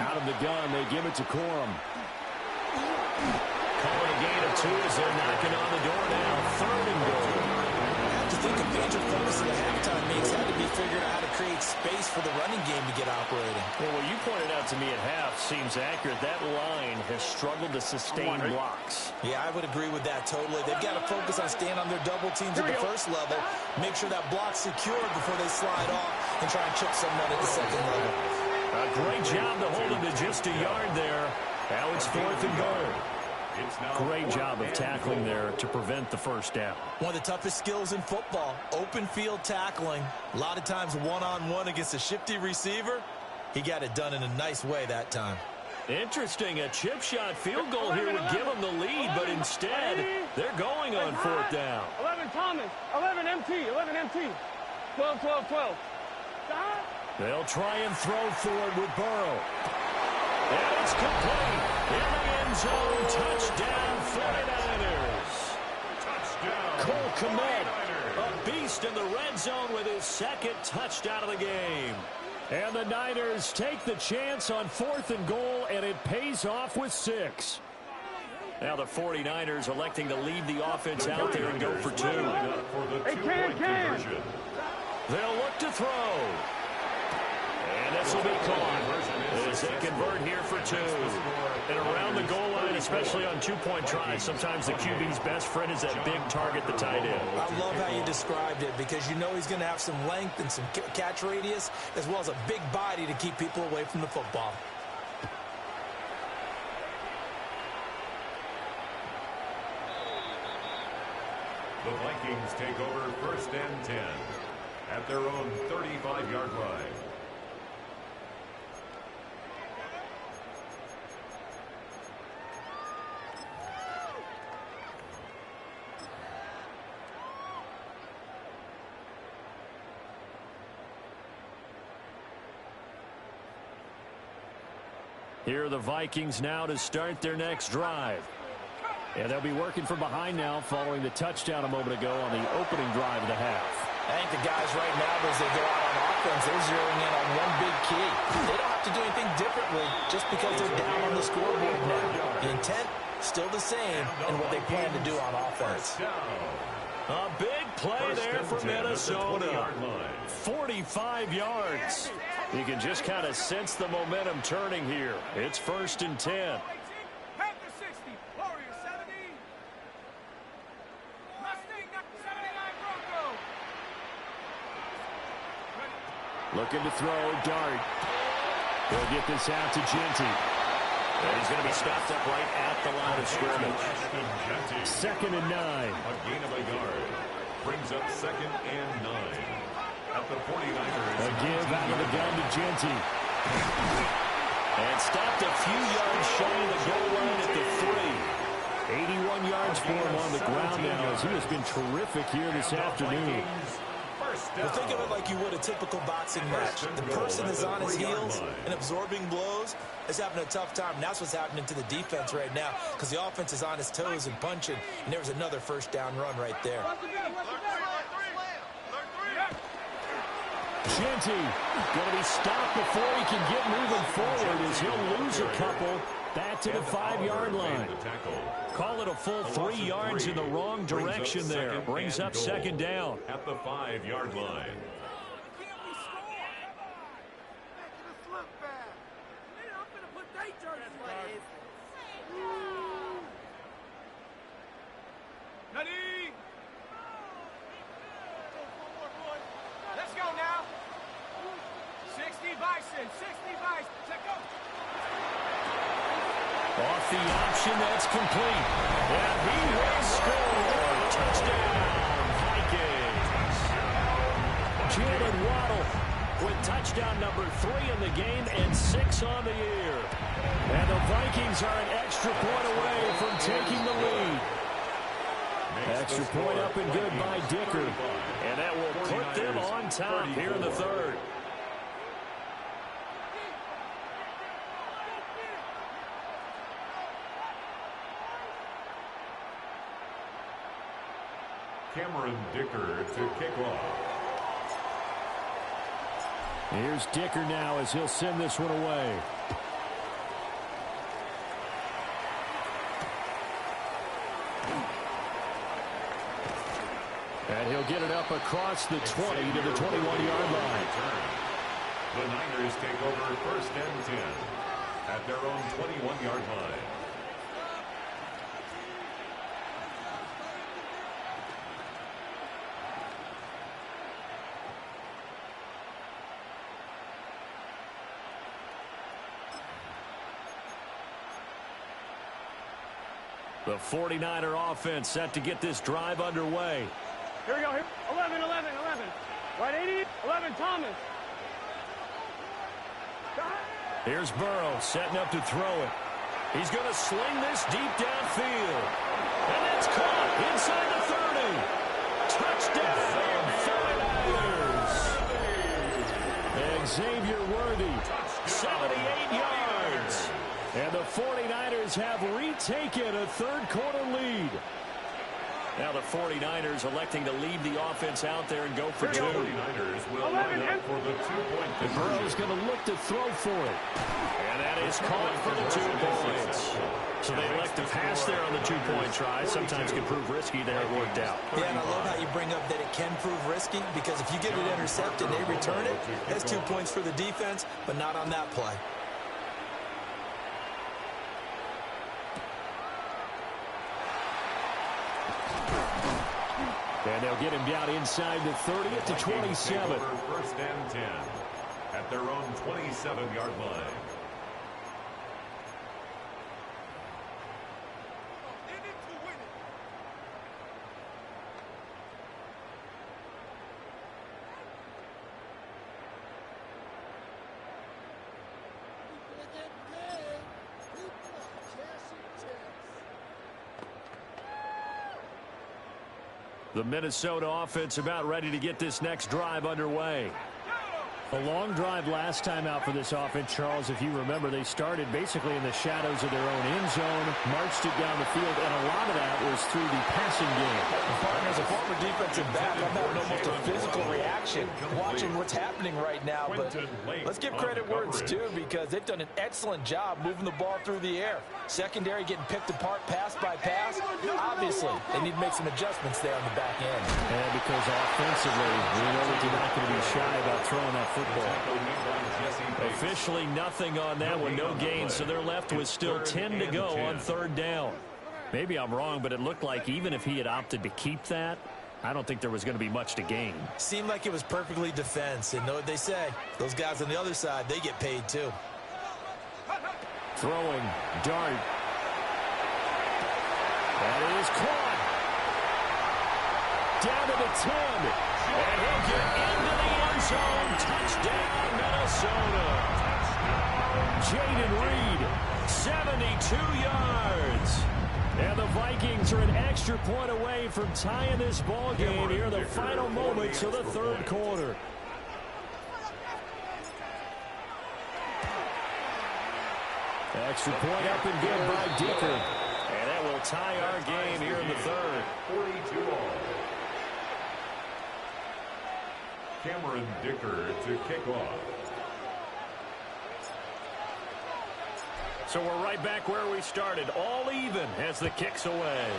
Speaker 5: Out of the gun, they give it to Corum.
Speaker 1: Calling a gain of 2 as they're knocking on the door now. 3rd and goal.
Speaker 3: I think a major focus of the halftime means had to be figuring out how to create space for the running game to get operating.
Speaker 1: Well, what you pointed out to me at half seems accurate. That line has struggled to sustain blocks.
Speaker 3: Yeah, I would agree with that totally. They've got to focus on staying on their double teams at the first level, make sure that block's secured before they slide off and try and chip someone at the second level.
Speaker 1: A great job to hold him to just a yard there. Now it's 4th and goal. Great job of tackling there to prevent the first down.
Speaker 3: One of the toughest skills in football, open field tackling. A lot of times one-on-one against a shifty receiver. He got it done in a nice way that time.
Speaker 1: Interesting. A chip shot field goal here would give them the lead, but instead they're going on 4th down.
Speaker 4: 11 Thomas. 11 MT. 11 MT. 12, 12, 12.
Speaker 1: They'll try and throw for it with Burrow. And it's complete. In the end zone, touchdown 49ers.
Speaker 2: Touchdown.
Speaker 1: Cole Kmet, a beast in the red zone with his 2nd touchdown of the game. And the Niners take the chance on 4th and goal, and it pays off with 6. Now the 49ers electing to leave the offense out there and go for 2.
Speaker 4: Hey, can.
Speaker 1: They'll look to throw. And this will be caught. as they convert here for two. And around the goal line, especially on two-point tries, sometimes the QB's best friend is that big target, the tight end.
Speaker 3: I love how you described it because you know he's going to have some length and some catch radius as well as a big body to keep people away from the football.
Speaker 2: The Vikings take over 1st and 10 at their own 35-yard line.
Speaker 1: Here are the Vikings now to start their next drive.
Speaker 5: And they'll be working from behind now following the touchdown a moment ago on the opening drive of the half.
Speaker 3: I think the guys right now, as they go out on offense, they're zeroing in on one big key. They don't have to do anything differently just because they're down on the scoreboard now. The intent, still the same in what they plan to do on offense.
Speaker 1: A big play there for Minnesota. 45 yards. You can just kind of sense the momentum turning here. It's 1st and 10.
Speaker 5: Looking to throw, Dart. He'll get this out to Genty.
Speaker 1: And he's going to be stopped up right at the line of scrimmage.
Speaker 5: 2nd and 9.
Speaker 2: A gain of a yard. Brings up 2nd and 9. At the 49ers.
Speaker 5: A give out of the gun to Genty.
Speaker 1: And stopped a few yards shy of the goal line at the 3.
Speaker 5: 81 yards for him on the ground now as he has been terrific here this afternoon.
Speaker 3: Well, think of it like you would a typical boxing match. The person is on his heels and absorbing blows is having a tough time. And that's what's happening to the defense right now because the offense is on his toes and punching. And there was another 1st down run right there.
Speaker 5: Genty going to be stopped before he can get moving forward as he'll lose a couple back to the 5-yard line.
Speaker 1: Call it a full 3 yards in the wrong direction there. Brings up 2nd down.
Speaker 2: At the 5-yard line.
Speaker 4: Ready? Let's go now. 60 Bison, 60 Bison. Check go.
Speaker 1: Off the option, that's complete. And he will score. Touchdown, Vikings. Jalen Waddle with touchdown number 3 in the game and 6 on the year. And the Vikings are an extra point away from taking the lead.
Speaker 5: Extra point up and good by Dicker.
Speaker 1: And that will put them on top here in the 3rd.
Speaker 2: Cameron Dicker to kick off.
Speaker 5: Here's Dicker now as he'll send this one away. And he'll get it up across the 20 to the 21-yard line.
Speaker 2: The Niners take over 1st and 10 at their own 21-yard line.
Speaker 1: The 49er offense set to get this drive underway.
Speaker 4: Here we go. Here. 11. Right 80. 11 Thomas.
Speaker 1: Here's Burrow setting up to throw it. He's going to sling this deep downfield. And it's caught inside the 30. Touchdown, 49ers.
Speaker 5: Xavier Worthy.
Speaker 1: 78 yards.
Speaker 5: And the 49ers have retaken a 3rd quarter lead.
Speaker 1: Now the 49ers electing to leave the offense out there and go for 2.
Speaker 2: The 49ers will line up for the 2-point conversion.
Speaker 5: Burrow's going to look to throw for it.
Speaker 1: And that is caught for the 2 points. So they elect to pass there on the 2-point try. Sometimes can prove risky. There it worked out.
Speaker 3: Yeah, and I love how you bring up that it can prove risky because if you get it intercepted and they return it, that's 2 points for the defense, but not on that play.
Speaker 5: And they'll get him down inside the 30 to 27.
Speaker 2: First and 10 at their own 27-yard line.
Speaker 1: The Minnesota offense about ready to get this next drive underway.
Speaker 5: A long drive last time out for this offense, Charles. If you remember, they started basically in the shadows of their own end zone, marched it down the field, and a lot of that was through the passing game.
Speaker 6: Partner, as a former defensive back, I'm having almost a physical reaction watching what's happening right now. But let's give credit where it's due, because they've done an excellent job moving the ball through the air. Secondary getting picked apart pass by pass. Obviously, they need to make some adjustments there on the back end.
Speaker 5: And because offensively, we know that they're not going to be shy about throwing that football.
Speaker 1: Officially nothing on that one, no gain, so they're left with still 10 to go on third down. Maybe I'm wrong, but it looked like even if he had opted to keep that, I don't think there was going to be much to gain.
Speaker 3: Seemed like it was perfectly defense, and know what they say. Those guys on the other side, they get paid too.
Speaker 5: Throwing, dart. That is caught. Down to the 10.
Speaker 1: And he'll get into the end zone. Touchdown, Minnesota. Jaden Reed, 72 yards. And the Vikings are an extra point away from tying this ball game here in the final moments of the third quarter.
Speaker 5: Extra point up and good by Dicker.
Speaker 1: And that will tie our game here in the third.
Speaker 2: 42 all. Cameron Dicker to kick off.
Speaker 1: So we're right back where we started, all even as the kick's away.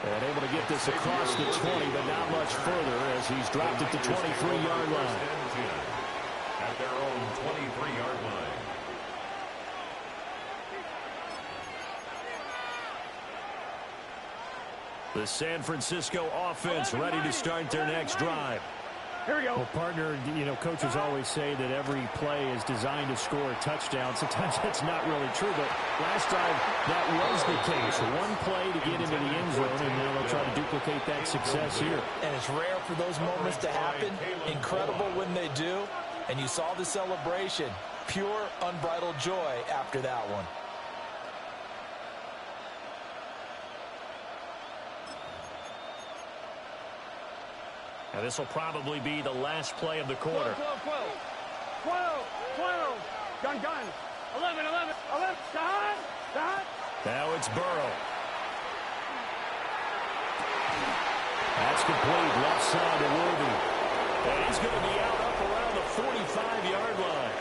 Speaker 5: And able to get this across the 20, but not much further as he's dropped it to 23-yard line.
Speaker 2: At their own 23-yard line.
Speaker 1: The San Francisco offense ready to start their next drive.
Speaker 4: Here we go.
Speaker 5: Well, partner, you know, coaches always say that every play is designed to score a touchdown. Sometimes that's not really true, but last drive, that was the case. One play to get into the end zone, and now they'll try to duplicate that success here.
Speaker 6: And it's rare for those moments to happen. Incredible when they do. And you saw the celebration. Pure, unbridled joy after that one.
Speaker 1: And this will probably be the last play of the quarter.
Speaker 4: 12, 12. Gun. 11. Dot.
Speaker 1: Now it's Burrow.
Speaker 5: That's complete. Left side to Worthy.
Speaker 1: And he's going to be out up around the 45-yard line.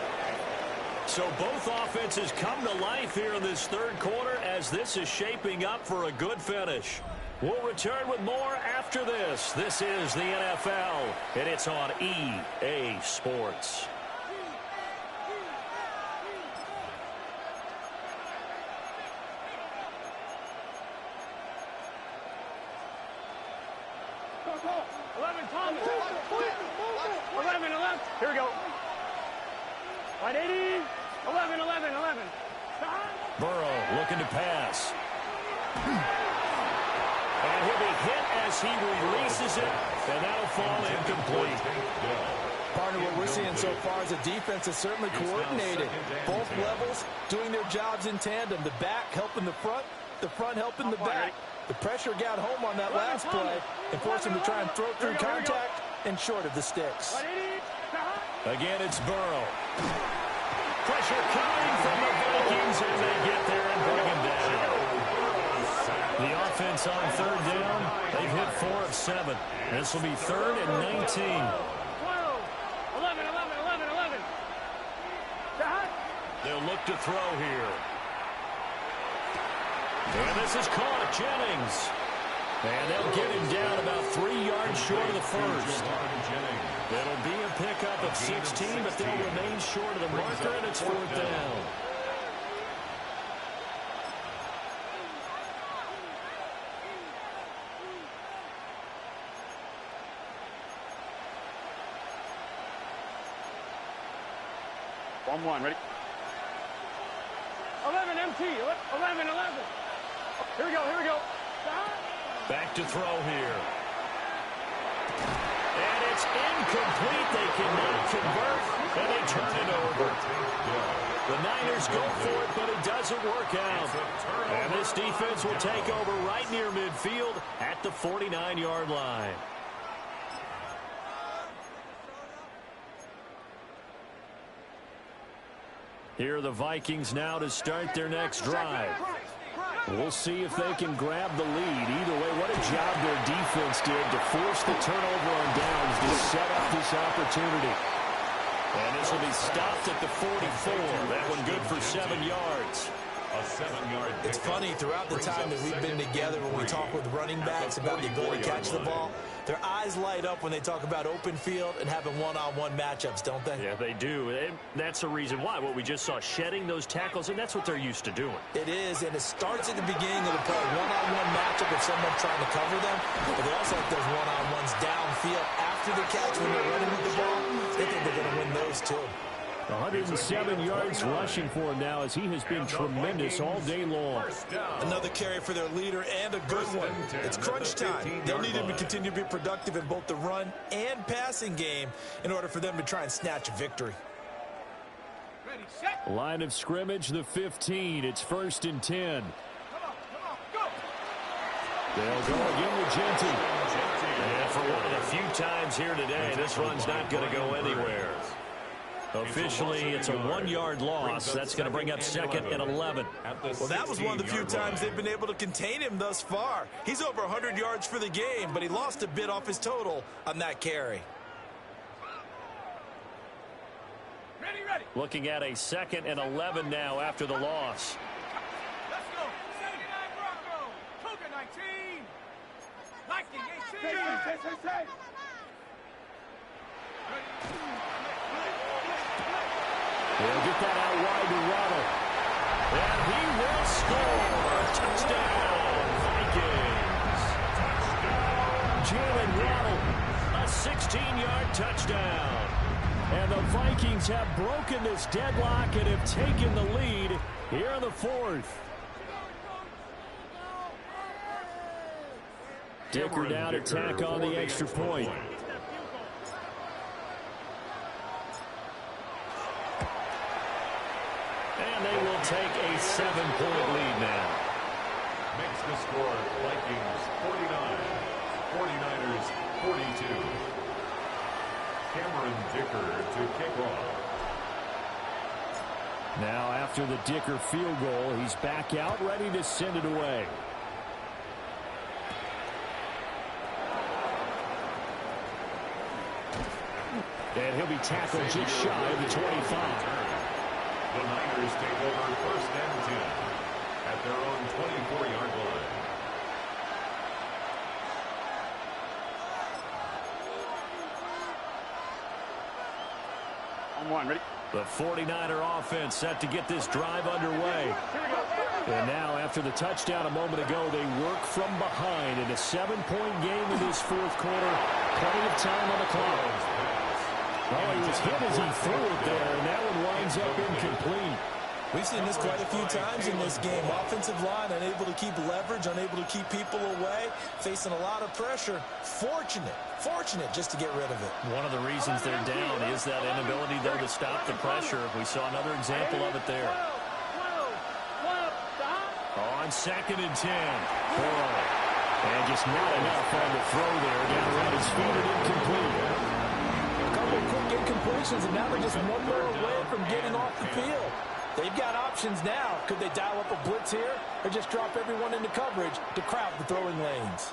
Speaker 1: So both offenses come to life here in this third quarter as this is shaping up for a good finish. We'll return with more after this. This is the NFL, and it's on EA Sports.
Speaker 4: Go. 11, Thomas. 11. Here we go. Right, 80. 11.
Speaker 1: Burrow looking to pass. And he'll be hit as he releases it, and that'll fall incomplete.
Speaker 6: Partner, what we're seeing so far is the defense is certainly coordinated. Both levels doing their jobs in tandem. The back helping the front helping the back. The pressure got home on that last play and forced him to try and throw through contact and short of the sticks.
Speaker 1: Again, it's Burrow. Pressure coming from the Vikings, and they get there and bring him down. The offense on third down, they've hit 4 of 7. This will be 3rd and 19.
Speaker 4: 12. 11.
Speaker 1: They'll look to throw here. And this is caught. Jennings. And they'll get him down about 3 yards short of the first. It'll be a pickup of 16, but they'll remain short of the marker, and it's 4th down.
Speaker 4: 1-1, ready? 11 MT, 11. Here we go. Stop.
Speaker 1: Back to throw here. And it's incomplete. They cannot convert, and they turn it over. The Niners go for it, but it doesn't work out. And this defense will take over right near midfield at the 49-yard line. Here are the Vikings now to start their next drive.
Speaker 5: We'll see if they can grab the lead. Either way, what a job their defense did to force the turnover on downs to set up this opportunity.
Speaker 1: And this will be stopped at the 44. That one good for 7 yards.
Speaker 2: A 7-yard.
Speaker 3: It's funny, throughout the time that we've been together, when we talk with running backs about the ability to catch the ball, their eyes light up when they talk about open field and having one-on-one matchups, don't they?
Speaker 1: Yeah, they do. And that's the reason why. What we just saw, shedding those tackles, and that's what they're used to doing.
Speaker 3: It is, and it starts at the beginning of the play. One-on-one matchup if someone's trying to cover them, but they also have those one-on-ones downfield after the catch when they're running with the ball. They think they're going to win those too.
Speaker 5: 107 yards rushing for him now as he has been tremendous all day long.
Speaker 3: Another carry for their leader and a good one. It's crunch time. They'll need him to continue to be productive in both the run and passing game in order for them to try and snatch a victory.
Speaker 5: Line of scrimmage, the 15. It's 1st and 10. They'll go again with Genty.
Speaker 1: And for one of the few times here today, this run's not going to go anywhere. Officially, it's a 1-yard loss. That's going to bring up 2nd and 11.
Speaker 3: Well, that was one of the few times they've been able to contain him thus far. He's over 100 yards for the game, but he lost a bit off his total on that carry.
Speaker 4: Ready.
Speaker 1: Looking at a 2nd and 11 now after the loss.
Speaker 4: Let's go. 79 Bronco. Cougar 19. Viking 18. Say.
Speaker 5: They'll get that out wide to Waddle.
Speaker 1: And he will score. Touchdown, Vikings.
Speaker 5: Jalen Waddle.
Speaker 1: A 16-yard touchdown.
Speaker 5: And the Vikings have broken this deadlock and have taken the lead here in the 4th. Dicker now to tack on the extra point.
Speaker 1: And they will take a 7-point lead now.
Speaker 2: Makes the score Vikings 49, 49ers 42. Cameron Dicker to kick off.
Speaker 5: Now after the Dicker field goal, he's back out ready to send it away. And he'll be tackled just shy of the 25.
Speaker 2: The Niners take over 1st and 10 at their own 24-yard line.
Speaker 4: On 1, ready?
Speaker 1: The 49er offense set to get this drive underway.
Speaker 5: And now after the touchdown a moment ago, they work from behind in a 7-point game in this 4th quarter. Plenty of time on the clock. Oh, he was hit as he threw it there, and that one winds up incomplete.
Speaker 3: We've seen this quite a few times in this game. Offensive line unable to keep leverage, unable to keep people away, facing a lot of pressure. Fortunate just to get rid of it.
Speaker 1: One of the reasons they're down is that inability, though, to stop the pressure. We saw another example of it there. On 2nd and 10. Burrow. And just not enough on the throw there. Down around his feet and incomplete.
Speaker 3: Quick incompletions, and now they're just one more away from getting off the field. They've got options now. Could they dial up a blitz here or just drop everyone into coverage to crowd the throwing lanes?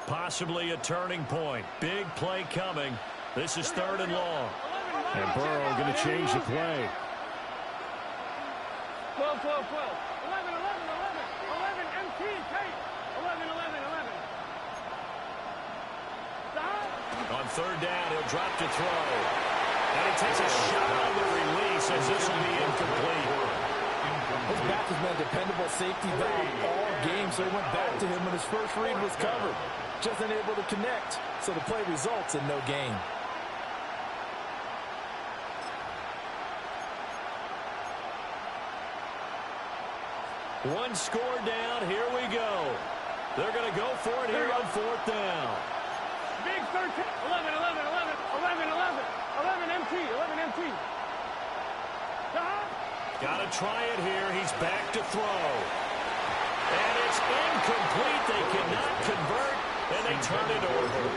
Speaker 1: Possibly a turning point. Big play coming. This is 3rd and long.
Speaker 5: And Burrow going to change the play.
Speaker 4: 12, 11 MT, tape. 11. Stop.
Speaker 1: On 3rd down, he'll drop to throw. And he takes a shot on the release as this will be incomplete.
Speaker 6: His back has been a dependable safety valve all game, so he went back to him when his first read was covered. Just unable to connect, so the play results in no gain.
Speaker 1: One score down. Here we go. They're going to go for it here on fourth down.
Speaker 4: Big 13. 11, 11, 11, 11, 11. 11 MT, 11 MT.
Speaker 1: Got to try it here. He's back to throw. And it's incomplete. They cannot convert, and they turn it over.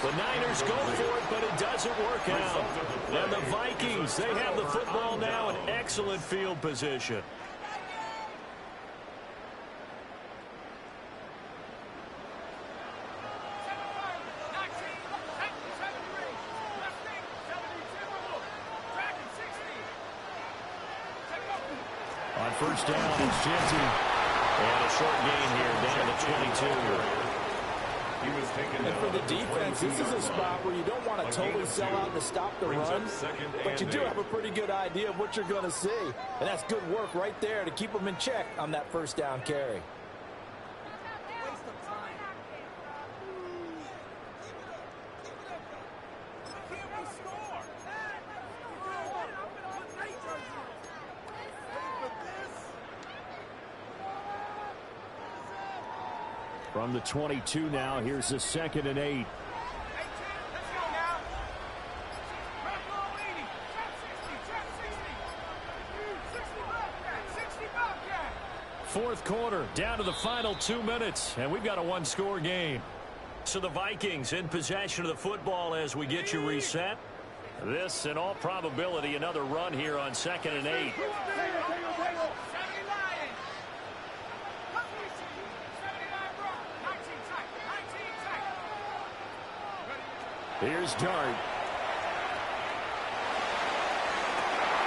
Speaker 1: The Niners go for it, but it doesn't work out. And the Vikings, they have the football now in excellent field position.
Speaker 5: On first down, it's Genty.
Speaker 1: And a short gain here down to 22.
Speaker 6: And for the defense, this is a spot where you don't want to totally sell out to stop the run, but you do have a pretty good idea of what you're going to see. And that's good work right there to keep them in check on that first down carry.
Speaker 5: From the 22 now, here's the 2nd and 8. Fourth quarter, down to the final 2 minutes, and we've got a one-score game.
Speaker 1: So the Vikings in possession of the football as we get you reset. This, in all probability, another run here on 2nd and 8.
Speaker 5: Here's Dart.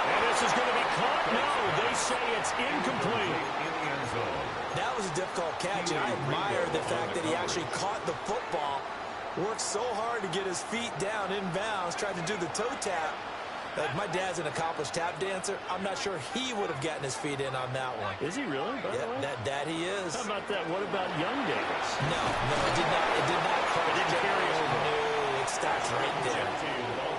Speaker 1: And this is going to be caught. No, they say it's incomplete.
Speaker 3: That was a difficult catch, and I admire the fact that he actually caught the football, worked so hard to get his feet down inbounds, tried to do the toe tap. Like, my dad's an accomplished tap dancer. I'm not sure he would have gotten his feet in on that one.
Speaker 5: Is he really?
Speaker 3: Yeah, that he is.
Speaker 5: How about that? What about Young Davis?
Speaker 3: No, it did not. It did not carry over. No, it stops right there.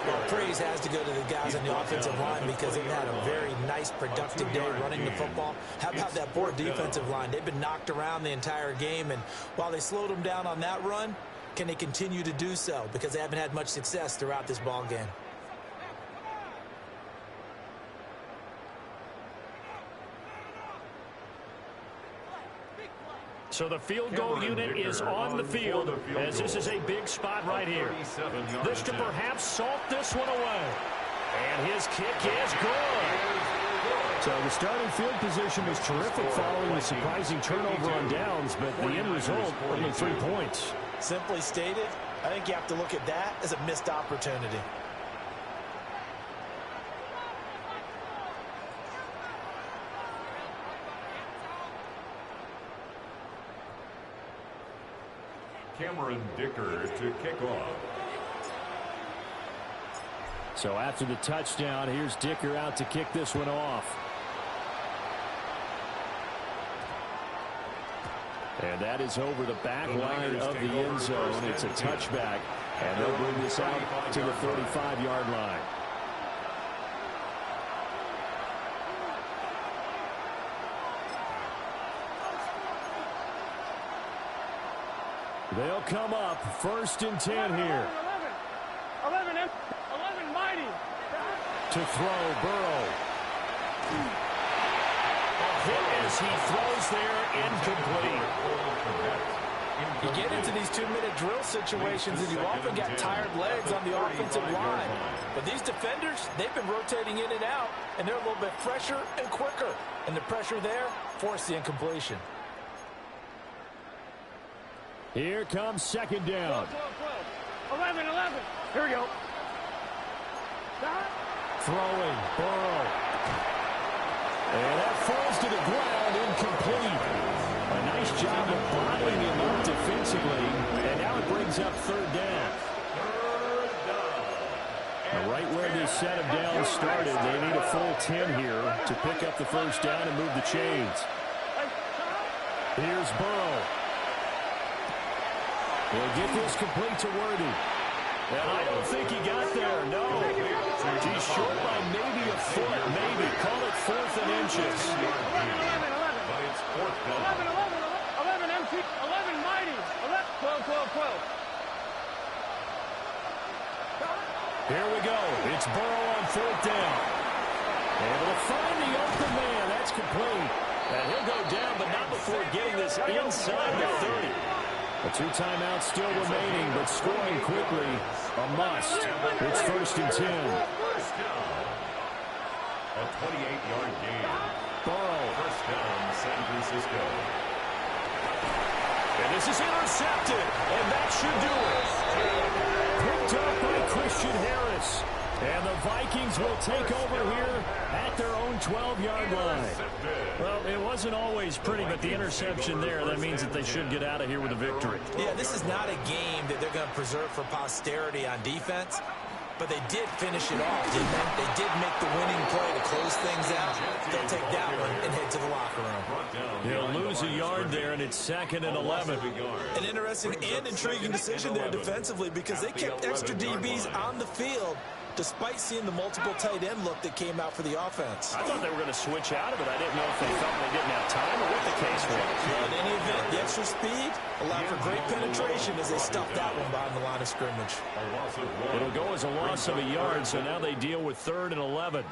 Speaker 3: Well, praise has to go to the guys on the offensive line because they've had a very nice, productive day running the football. How about that poor defensive line? They've been knocked around the entire game, and while they slowed them down on that run, can they continue to do so? Because they haven't had much success throughout this ball game.
Speaker 1: So the field goal unit is on the field as this is a big spot right here. This to perhaps salt this one away. And his kick is good.
Speaker 5: So the starting field position was terrific following the surprising turnover on downs, but the end result, only 3 points.
Speaker 3: Simply stated, I think you have to look at that as a missed opportunity.
Speaker 2: Cameron Dicker to kick off.
Speaker 5: So after the touchdown, here's Dicker out to kick this one off. And that is over the back line of the end zone. It's a touchback, and they'll bring this out to the 35-yard line. They'll come up 1st and 10 here.
Speaker 4: 11 mighty.
Speaker 5: To throw, Burrow.
Speaker 1: A hit as he throws there, incomplete.
Speaker 6: You get into these 2-minute drill situations, and you often got tired legs on the offensive line. But these defenders, they've been rotating in and out, and they're a little bit fresher and quicker. And the pressure there forced the incompletion.
Speaker 5: Here comes 2nd down.
Speaker 4: 11. Here we go.
Speaker 5: Throwing, Burrow. And that falls to the ground, incomplete. A nice job of bottling him up defensively, and now it brings up 3rd down. Now right where this set of downs started, they need a full 10 here to pick up the 1st down and move the chains. Here's Burrow. We'll get this complete to Worthy.
Speaker 1: And I don't think he got there, no. He's short by maybe a foot, maybe. Call it 4th and inches.
Speaker 2: It's fourth down.
Speaker 4: 11 empty, 11 mighty, 12, 12, 12.
Speaker 1: Here we go. It's Burrow on fourth down. Able to find the open man. That's complete. And he'll go down, but not before getting this inside the 30.
Speaker 5: A 2 timeouts still remaining, but scoring quickly, a must. It's 1st and 10.
Speaker 2: First down. A 28-yard gain.
Speaker 5: Burrow.
Speaker 2: First down, San Francisco.
Speaker 1: And this is intercepted, and that should do it.
Speaker 5: Picked up by Christian Harris. And the Vikings will take over here at their own 12-yard line. Well, it wasn't always pretty, but the interception there, that means that they should get out of here with a victory.
Speaker 3: Yeah, this is not a game that they're going to preserve for posterity on defense, but they did finish it off, didn't they? They did make the winning play to close things out. They'll take that one and head to the locker room.
Speaker 1: They'll lose a yard there, and it's 2nd and 11.
Speaker 3: An interesting and intriguing decision there defensively because they kept extra DBs on the field despite seeing the multiple tight end look that came out for the offense.
Speaker 1: I thought they were going to switch out of it. I didn't know if they felt they didn't have time or what the case was.
Speaker 3: Well, in any event, the extra speed allowed for great penetration as they stuffed that one behind the line of scrimmage.
Speaker 1: It'll go as a loss of a yard, so now they deal with 3rd and 11.